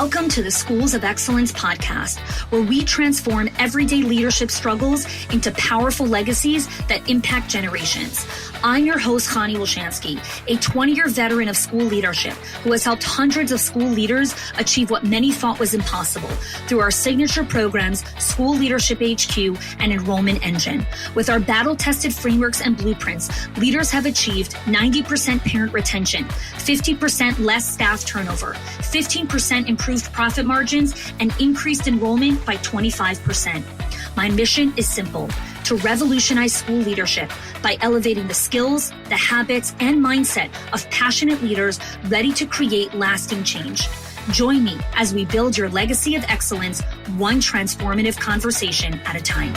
Welcome to the Schools of Excellence podcast, where we transform everyday leadership struggles into powerful legacies that impact generations. I'm your host, Chanie Wilschanski, a 20-year veteran of school leadership who has helped hundreds of school leaders achieve what many thought was impossible through our signature programs, School Leadership HQ and Enrollment Engine. With our battle-tested frameworks and blueprints, leaders have achieved 90% parent retention, 50% less staff turnover, 15% improved profit margins, and increased enrollment by 25%. My mission is simple: to revolutionize school leadership by elevating the skills, the habits, and mindset of passionate leaders ready to create lasting change. Join me as we build your legacy of excellence, one transformative conversation at a time.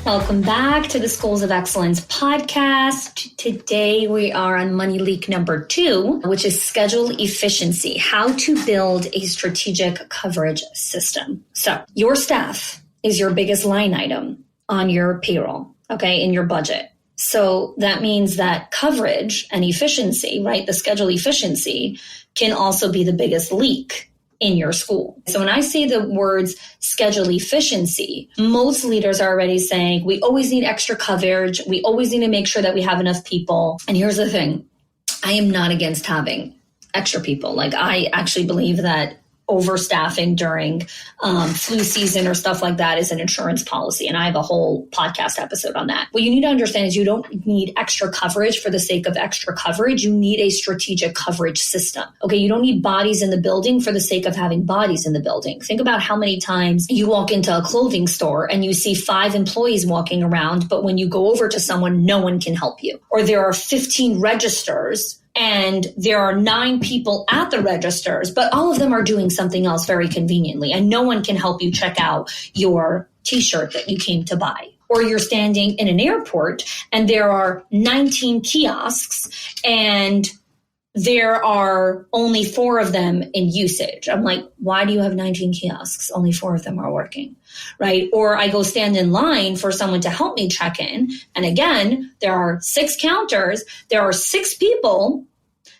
Welcome back to the Schools of Excellence podcast. Today we are on money leak number 2, which is schedule efficiency, how to build a strategic coverage system. So your staff is your biggest line item on your payroll, okay, in your budget. So that means that coverage and efficiency, right, the schedule efficiency can also be the biggest leak in your school. So when I say the words schedule efficiency, most leaders are already saying, we always need extra coverage. We always need to make sure that we have enough people. And here's the thing. I am not against having extra people. Like, I actually believe that overstaffing during flu season or stuff like that is an insurance policy. And I have a whole podcast episode on that. What you need to understand is you don't need extra coverage for the sake of extra coverage. You need a strategic coverage system. Okay, you don't need bodies in the building for the sake of having bodies in the building. Think about how many times you walk into a clothing store and you see 5 employees walking around, but when you go over to someone, no one can help you. Or there are 15 registers and there are 9 people at the registers, but all of them are doing something else very conveniently, and no one can help you check out your t-shirt that you came to buy. Or you're standing in an airport and there are 19 kiosks and there are only 4 of them in usage. I'm like, why do you have 19 kiosks? Only 4 of them are working, right? Or I go stand in line for someone to help me check in. And again, there are 6 counters. There are 6 people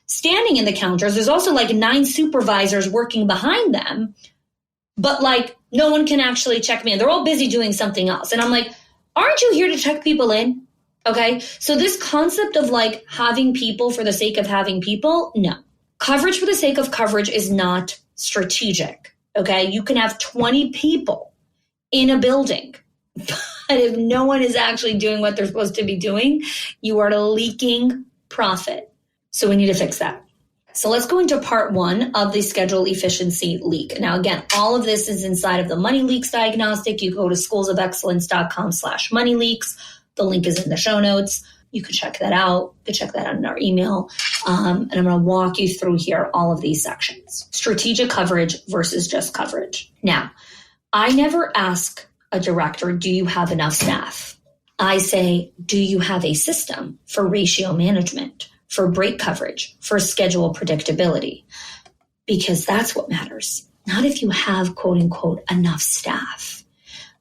standing in the counters. There's also like 9 supervisors working behind them. But like, no one can actually check me in. They're all busy doing something else. And I'm like, aren't you here to check people in? Okay, so this concept of like having people for the sake of having people, no. Coverage for the sake of coverage is not strategic, okay? You can have 20 people in a building, but if no one is actually doing what they're supposed to be doing, you are leaking profit. So we need to fix that. So let's go into part 1 of the schedule efficiency leak. Now, again, all of this is inside of the money leaks diagnostic. You go to schoolsofexcellence.com/moneyleaks. The link is in the show notes. You can check that out. You can check that out in our email. And I'm going to walk you through here all of these sections. Strategic coverage versus just coverage. Now, I never ask a director, do you have enough staff? I say, do you have a system for ratio management, for break coverage, for schedule predictability? Because that's what matters. Not if you have, quote unquote, enough staff.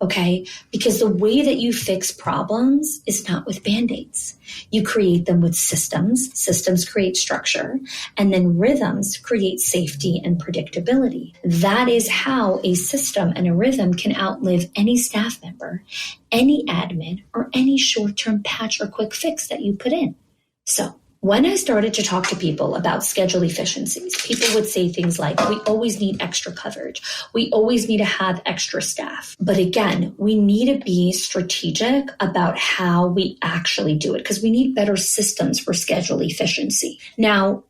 Okay, because the way that you fix problems is not with Band-Aids. You create them with systems. Systems create structure, and then rhythms create safety and predictability. That is how a system and a rhythm can outlive any staff member, any admin, or any short-term patch or quick fix that you put in. So when I started to talk to people about schedule efficiencies, people would say things like, we always need extra coverage. We always need to have extra staff. But again, we need to be strategic about how we actually do it because we need better systems for schedule efficiency. Now,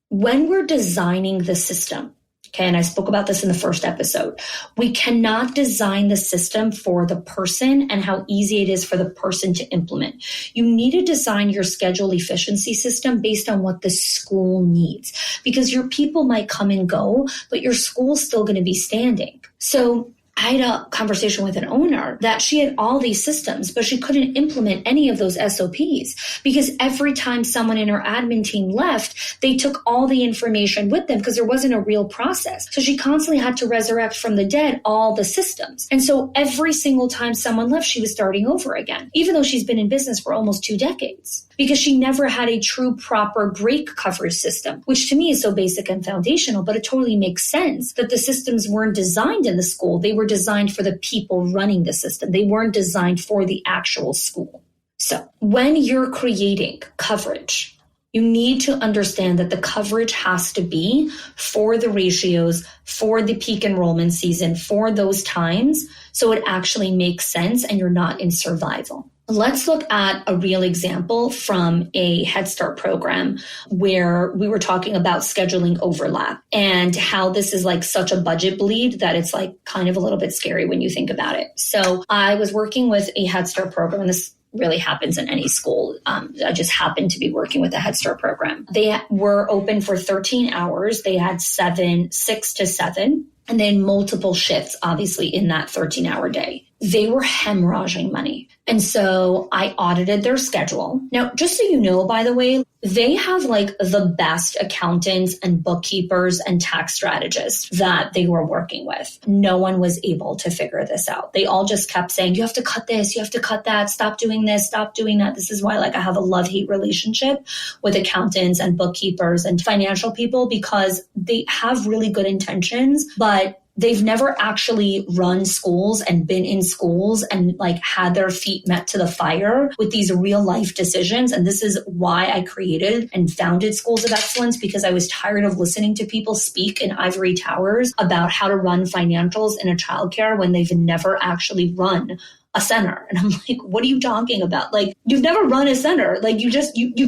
when we're designing the system, okay, and I spoke about this in the first episode, we cannot design the system for the person and how easy it is for the person to implement. You need to design your schedule efficiency system based on what the school needs, because your people might come and go, but your school's still going to be standing. So I had a conversation with an owner that she had all these systems, but she couldn't implement any of those SOPs because every time someone in her admin team left, they took all the information with them because there wasn't a real process. So she constantly had to resurrect from the dead all the systems. And so every single time someone left, she was starting over again, even though she's been in business for almost 2 decades, because she never had a true proper break coverage system, which to me is so basic and foundational, but it totally makes sense that the systems weren't designed in the school. They were designed for the people running the system. They weren't designed for the actual school. So when you're creating coverage, you need to understand that the coverage has to be for the ratios, for the peak enrollment season, for those times, so it actually makes sense and you're not in survival. Let's look at a real example from a Head Start program where we were talking about scheduling overlap and how this is like such a budget bleed that it's like kind of a little bit scary when you think about it. So I was working with a Head Start program, and this really happens in any school. I just happened to be working with a Head Start program. They were open for 13 hours. They had 6 to 7, and then multiple shifts, obviously, in that 13-hour day. They were hemorrhaging money. And so I audited their schedule. Now, just so you know, by the way, they have like the best accountants and bookkeepers and tax strategists that they were working with. No one was able to figure this out. They all just kept saying, you have to cut this, you have to cut that, stop doing this, stop doing that. This is why like I have a love-hate relationship with accountants and bookkeepers and financial people, because they have really good intentions, but they've never actually run schools and been in schools and like had their feet met to the fire with these real life decisions. And this is why I created and founded Schools of Excellence, because I was tired of listening to people speak in ivory towers about how to run financials in a childcare when they've never actually run a center. And I'm like, what are you talking about? Like, you've never run a center. Like, you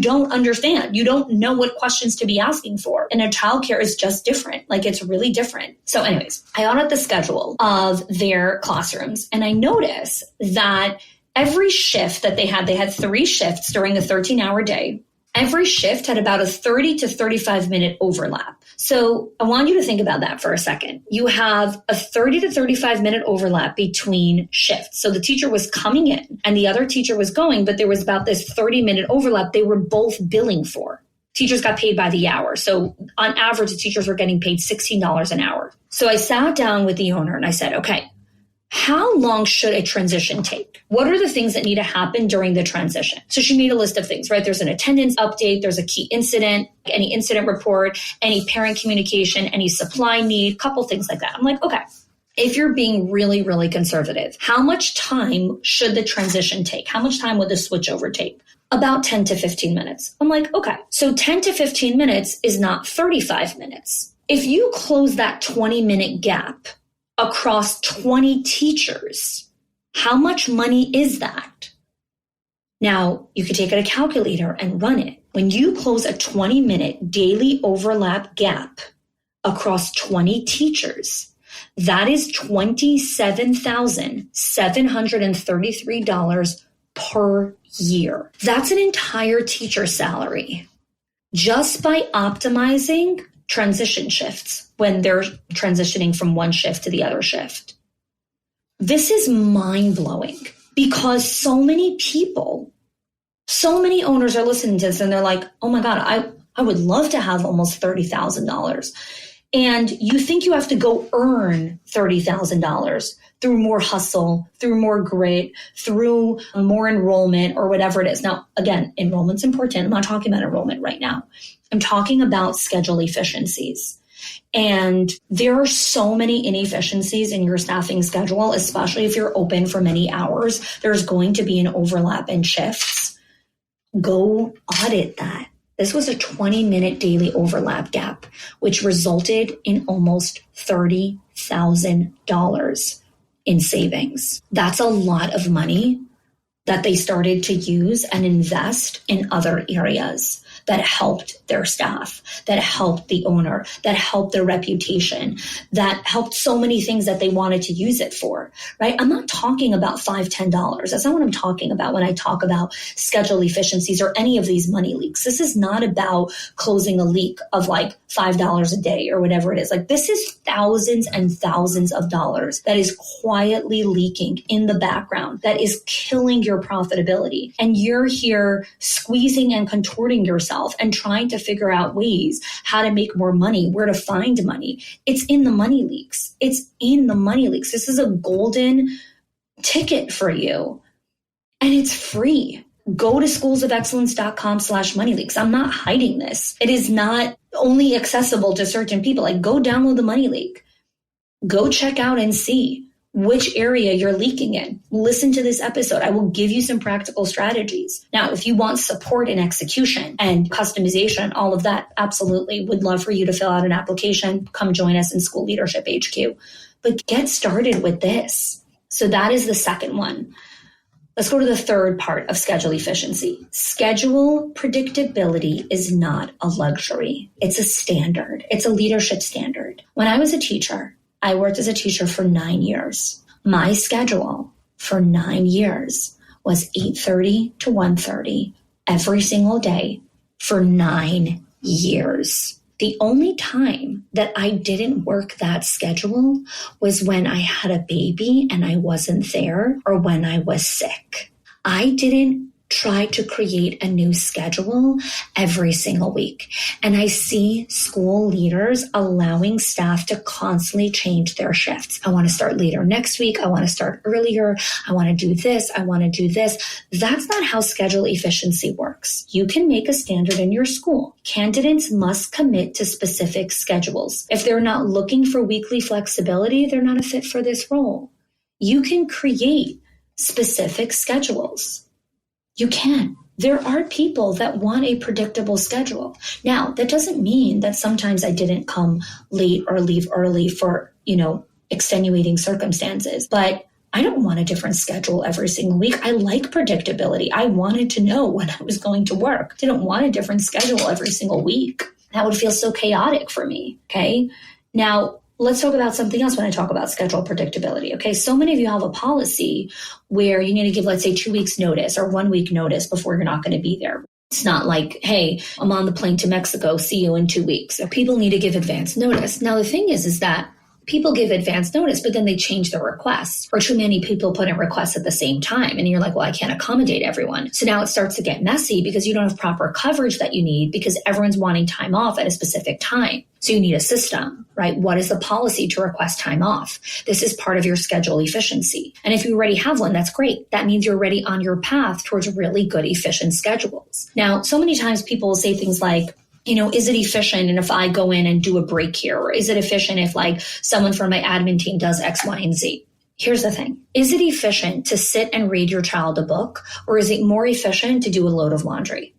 don't understand. You don't know what questions to be asking for. And a childcare is just different. Like, it's really different. So anyways, I audit the schedule of their classrooms, and I notice that every shift that they had 3 shifts during the 13-hour day. Every shift had about a 30 to 35 minute overlap. So I want you to think about that for a second. You have a 30 to 35 minute overlap between shifts. So the teacher was coming in and the other teacher was going, but there was about this 30-minute overlap they were both billing for. Teachers got paid by the hour. So on average, the teachers were getting paid $16 an hour. So I sat down with the owner and I said, okay, how long should a transition take? What are the things that need to happen during the transition? So she made a list of things, right? There's an attendance update, there's a key incident, any incident report, any parent communication, any supply need, couple things like that. I'm like, okay, if you're being really, really conservative, how much time should the transition take? How much time would the switchover take? About 10 to 15 minutes. I'm like, okay, so 10 to 15 minutes is not 35 minutes. If you close that 20-minute gap across 20 teachers, how much money is that? Now, you could take a calculator and run it. When you close a 20-minute daily overlap gap across 20 teachers, that is $27,733 per year. That's an entire teacher salary just by optimizing transition shifts when they're transitioning from one shift to the other shift. This is mind-blowing because so many people, so many owners are listening to this and they're like, oh my God, I would love to have almost $30,000. And you think you have to go earn $30,000 through more hustle, through more grit, through more enrollment or whatever it is. Now, again, enrollment's important. I'm not talking about enrollment right now. I'm talking about schedule efficiencies. And there are so many inefficiencies in your staffing schedule, especially if you're open for many hours. There's going to be an overlap in shifts. Go audit that. This was a 20-minute daily overlap gap, which resulted in almost $30,000 in savings. That's a lot of money that they started to use and invest in other areas. that helped their staff, that helped the owner, that helped their reputation, that helped so many things that they wanted to use it for, right? I'm not talking about $5, $10. That's not what I'm talking about when I talk about schedule efficiencies or any of these money leaks. This is not about closing a leak of like $5 a day or whatever it is. Like, this is thousands and thousands of dollars that is quietly leaking in the background, that is killing your profitability. And you're here squeezing and contorting yourself and trying to figure out ways how to make more money, where to find money. It's in the money leaks. It's in the money leaks. This is a golden ticket for you, and it's free. Go to schoolsofexcellence.com/money leaks. I'm not hiding this. It is not only accessible to certain people. Like, go download the money leak. Go check out and see which area you're leaking in. Listen to this episode. I will give you some practical strategies. Now, if you want support in execution and customization, all of that, absolutely. Would love for you to fill out an application. Come join us in School Leadership HQ. But get started with this. So that is the second one. Let's go to the third part of schedule efficiency. Schedule predictability is not a luxury. It's a standard. It's a leadership standard. When I was a teacher, I worked as a teacher for 9 years. My schedule for 9 years was 8:30 to 1:30 every single day for 9 years. The only time that I didn't work that schedule was when I had a baby and I wasn't there, or when I was sick. I didn't try to create a new schedule every single week. And I see school leaders allowing staff to constantly change their shifts. I want to start later next week. I want to start earlier. I want to do this. I want to do this. That's not how schedule efficiency works. You can make a standard in your school. Candidates must commit to specific schedules. If they're not looking for weekly flexibility, they're not a fit for this role. You can create specific schedules. You can. There are people that want a predictable schedule. Now, that doesn't mean that sometimes I didn't come late or leave early for, extenuating circumstances, but I don't want a different schedule every single week. I like predictability. I wanted to know when I was going to work. I didn't want a different schedule every single week. That would feel so chaotic for me. Okay. Now, let's talk about something else when I talk about schedule predictability. Okay, so many of you have a policy where you need to give, let's say, 2 weeks notice or 1 week notice before you're not going to be there. It's not like, hey, I'm on the plane to Mexico, see you in 2 weeks. So people need to give advance notice. Now, the thing is that people give advance notice, but then they change their requests, or too many people put in requests at the same time. And you're like, well, I can't accommodate everyone. So now it starts to get messy because you don't have proper coverage that you need because everyone's wanting time off at a specific time. So you need a system, right? What is the policy to request time off? This is part of your schedule efficiency. And if you already have one, that's great. That means you're already on your path towards really good, efficient schedules. Now, so many times people will say things like, is it efficient? And if I go in and do a break here, or is it efficient if like someone from my admin team does X, Y, and Z? Here's the thing. Is it efficient to sit and read your child a book, or is it more efficient to do a load of laundry?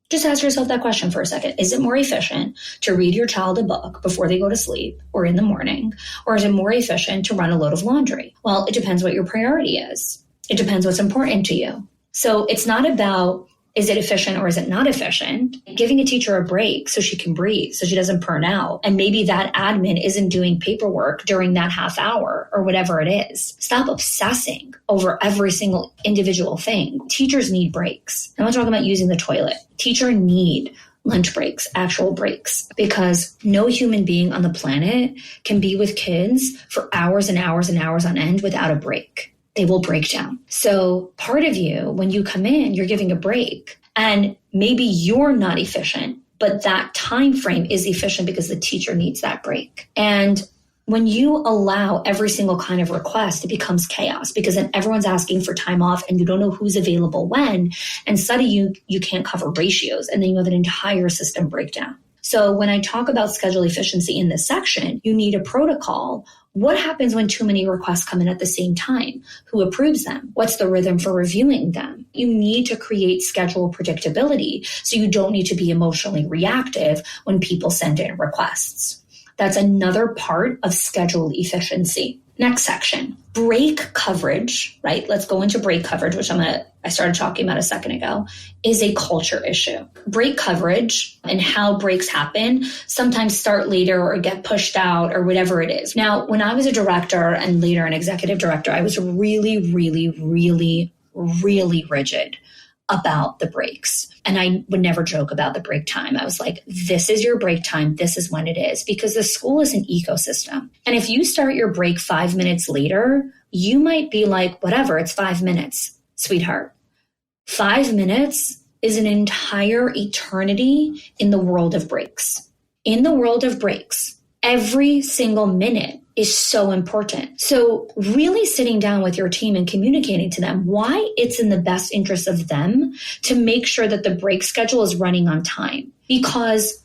Just ask yourself that question for a second. Is it more efficient to read your child a book before they go to sleep or in the morning? Or is it more efficient to run a load of laundry? Well, it depends what your priority is. It depends what's important to you. So it's not about, is it efficient or is it not efficient? Giving a teacher a break so she can breathe, so she doesn't burn out. And maybe that admin isn't doing paperwork during that half hour or whatever it is. Stop obsessing over every single individual thing. Teachers need breaks. I'm not talking about using the toilet. Teachers need lunch breaks, actual breaks, because no human being on the planet can be with kids for hours and hours and hours on end without a break. They will break down. So part of you, when you come in, you're giving a break, and maybe you're not efficient, but that time frame is efficient because the teacher needs that break. And when you allow every single kind of request, it becomes chaos, because then everyone's asking for time off and you don't know who's available when, and suddenly you can't cover ratios, and then you have an entire system breakdown. So when I talk about schedule efficiency in this section, you need a protocol. What happens when too many requests come in at the same time? Who approves them? What's the rhythm for reviewing them? You need to create schedule predictability so you don't need to be emotionally reactive when people send in requests. That's another part of schedule efficiency. Next section, break coverage, right? Let's go into break coverage, which I I started talking about a second ago, is a culture issue. Break coverage and how breaks happen sometimes start later or get pushed out or whatever it is. Now, when I was a director and later an executive director, I was really, really, really, really rigid about the breaks. And I would never joke about the break time. I was like, this is your break time. This is when it is, because the school is an ecosystem. And if you start your break 5 minutes later, you might be like, whatever, it's 5 minutes, sweetheart. 5 minutes is an entire eternity in the world of breaks. In the world of breaks, every single minute is so important. So really sitting down with your team and communicating to them why it's in the best interest of them to make sure that the break schedule is running on time. Because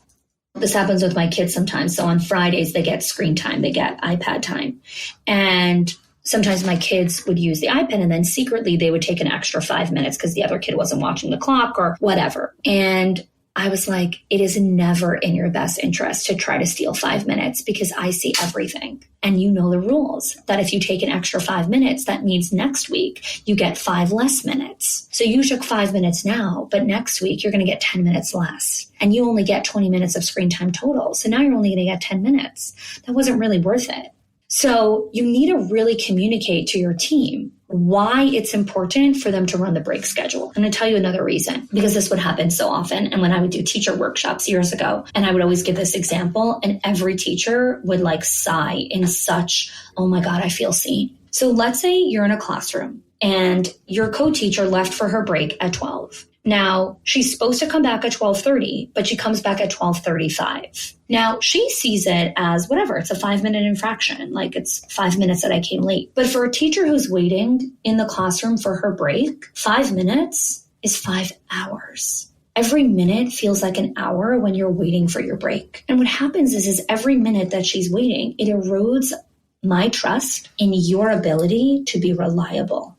this happens with my kids sometimes. So on Fridays, they get screen time, they get iPad time. And sometimes my kids would use the iPad and then secretly they would take an extra 5 minutes because the other kid wasn't watching the clock or whatever. And I was like, it is never in your best interest to try to steal 5 minutes because I see everything. And you know the rules that if you take an extra 5 minutes, that means next week you get 5 less minutes. So you took 5 minutes now, but next week you're going to get 10 minutes less. And you only get 20 minutes of screen time total. So now you're only going to get 10 minutes. That wasn't really worth it. So you need to really communicate to your team why it's important for them to run the break schedule. I'm going to tell you another reason, because this would happen so often. And when I would do teacher workshops years ago, and I would always give this example, and every teacher would like sigh in such, oh my God, I feel seen. So let's say you're in a classroom and your co-teacher left for her break at 12. Now, she's supposed to come back at 12:30, but she comes back at 12:35. Now, she sees it as whatever, it's a 5-minute infraction, like it's 5 minutes that I came late. But for a teacher who's waiting in the classroom for her break, 5 minutes is 5 hours. Every minute feels like an hour when you're waiting for your break. And what happens is every minute that she's waiting, it erodes my trust in your ability to be reliable.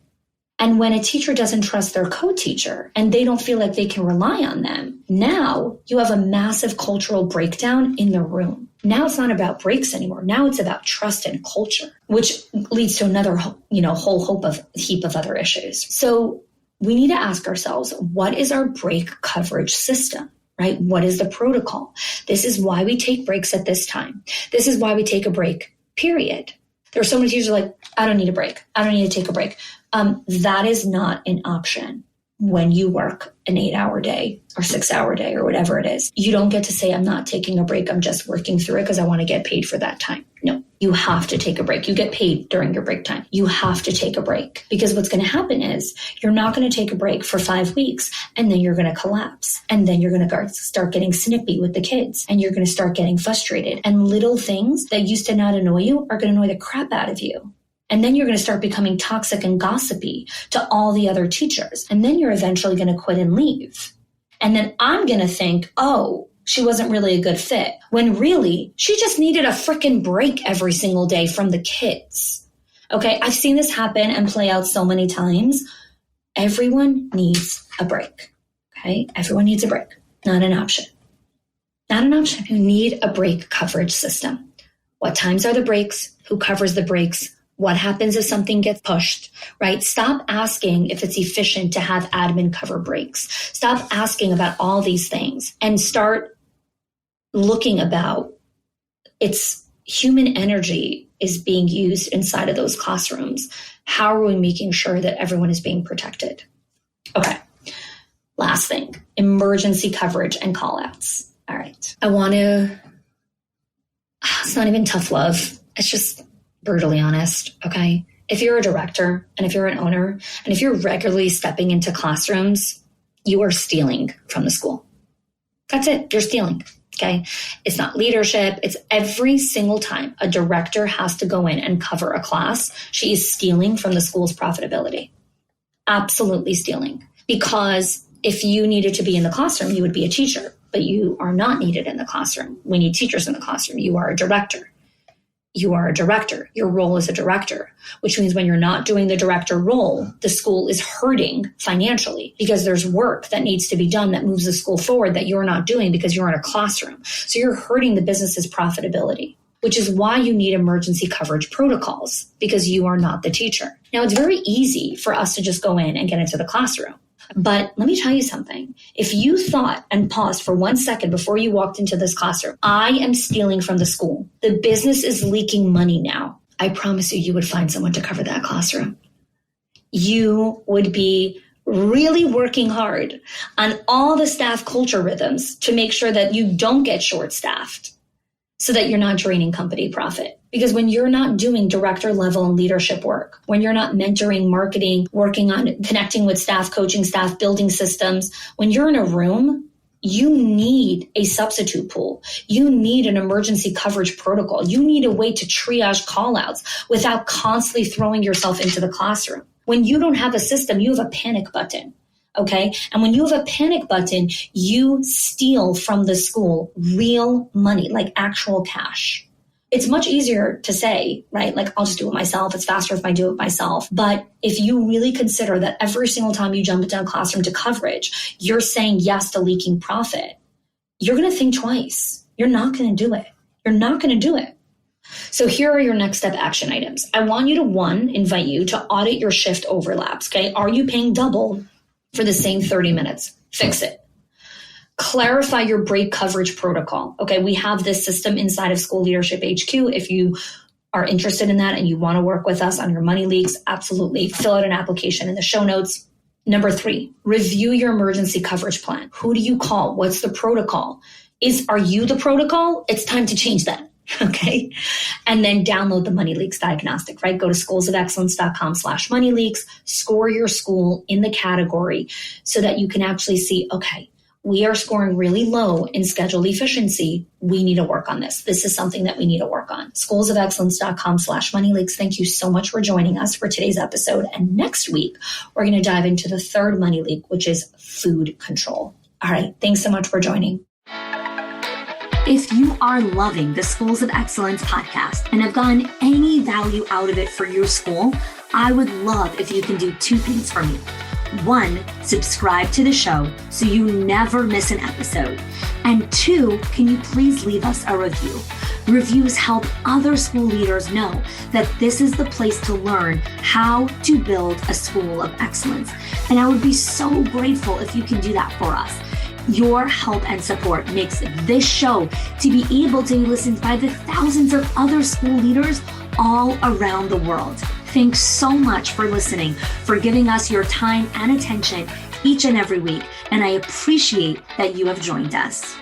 And when a teacher doesn't trust their co-teacher and they don't feel like they can rely on them, now you have a massive cultural breakdown in the room. Now it's not about breaks anymore. Now it's about trust and culture, which leads to another, whole heap of other issues. So we need to ask ourselves, what is our break coverage system, right? What is the protocol? This is why we take breaks at this time. This is why we take a break, period. There are so many teachers like, I don't need a break. I don't need to take a break. That is not an option when you work an 8-hour day or 6-hour day or whatever it is. You don't get to say, I'm not taking a break. I'm just working through it because I want to get paid for that time. No, you have to take a break. You get paid during your break time. You have to take a break because what's going to happen is you're not going to take a break for 5 weeks and then you're going to collapse. And then you're going to start getting snippy with the kids and you're going to start getting frustrated. And little things that used to not annoy you are going to annoy the crap out of you. And then you're going to start becoming toxic and gossipy to all the other teachers. And then you're eventually going to quit and leave. And then I'm going to think, oh, she wasn't really a good fit. When really, she just needed a freaking break every single day from the kids. Okay, I've seen this happen and play out so many times. Everyone needs a break. Okay, everyone needs a break. Not an option. Not an option. You need a break coverage system. What times are the breaks? Who covers the breaks? What happens if something gets pushed, right? Stop asking if it's efficient to have admin cover breaks. Stop asking about all these things and start looking about it's human energy is being used inside of those classrooms. How are we making sure that everyone is being protected? Okay. Last thing, emergency coverage and call-outs. All right. It's not even tough love. It's just brutally honest, okay? If you're a director and if you're an owner and if you're regularly stepping into classrooms, you are stealing from the school. That's it. You're stealing, okay? It's not leadership. It's every single time a director has to go in and cover a class, she is stealing from the school's profitability. Absolutely stealing. Because if you needed to be in the classroom, you would be a teacher, but you are not needed in the classroom. We need teachers in the classroom. You are a director. You are a director. Your role is a director, which means when you're not doing the director role, the school is hurting financially because there's work that needs to be done that moves the school forward that you're not doing because you're in a classroom. So you're hurting the business's profitability. which is why you need emergency coverage protocols, because you are not the teacher. Now, it's very easy for us to just go in and get into the classroom. But let me tell you something. If you thought and paused for 1 second before you walked into this classroom, I am stealing from the school. The business is leaking money now. I promise you would find someone to cover that classroom. You would be really working hard on all the staff culture rhythms to make sure that you don't get short-staffed so that you're not draining company profit. Because when you're not doing director level and leadership work, when you're not mentoring, marketing, working on connecting with staff, coaching staff, building systems, when you're in a room, you need a substitute pool. You need an emergency coverage protocol. You need a way to triage callouts without constantly throwing yourself into the classroom. When you don't have a system, you have a panic button. Okay. And when you have a panic button, you steal from the school real money, like actual cash. It's much easier to say, right? Like, I'll just do it myself. It's faster if I do it myself. But if you really consider that every single time you jump into a classroom to coverage, you're saying yes to leaking profit, you're going to think twice. You're not going to do it. You're not going to do it. So here are your next step action items. I want you to, invite you to audit your shift overlaps. Okay. Are you paying double for the same 30 minutes? Fix it. Clarify your break coverage protocol. Okay, we have this system inside of School Leadership HQ. If you are interested in that and you want to work with us on your money leaks, absolutely fill out an application in the show notes. Number 3, review your emergency coverage plan. Who do you call? What's the protocol? Are you the protocol? It's time to change that. Okay. And then download the Money Leaks diagnostic, right? Go to schoolsofexcellence.com/moneyleaks, score your school in the category so that you can actually see, okay, we are scoring really low in schedule efficiency. We need to work on this. This is something that we need to work on. Schoolsofexcellence.com/moneyleaks. Thank you so much for joining us for today's episode. And next week, we're going to dive into the third money leak, which is food control. All right. Thanks so much for joining. If you are loving the Schools of Excellence podcast and have gotten any value out of it for your school, I would love if you can do 2 things for me. 1, subscribe to the show so you never miss an episode. And 2, can you please leave us a review? Reviews help other school leaders know that this is the place to learn how to build a school of excellence. And I would be so grateful if you can do that for us. Your help and support makes this show to be able to be listened by the thousands of other school leaders all around the world. Thanks so much for listening, for giving us your time and attention each and every week. And I appreciate that you have joined us.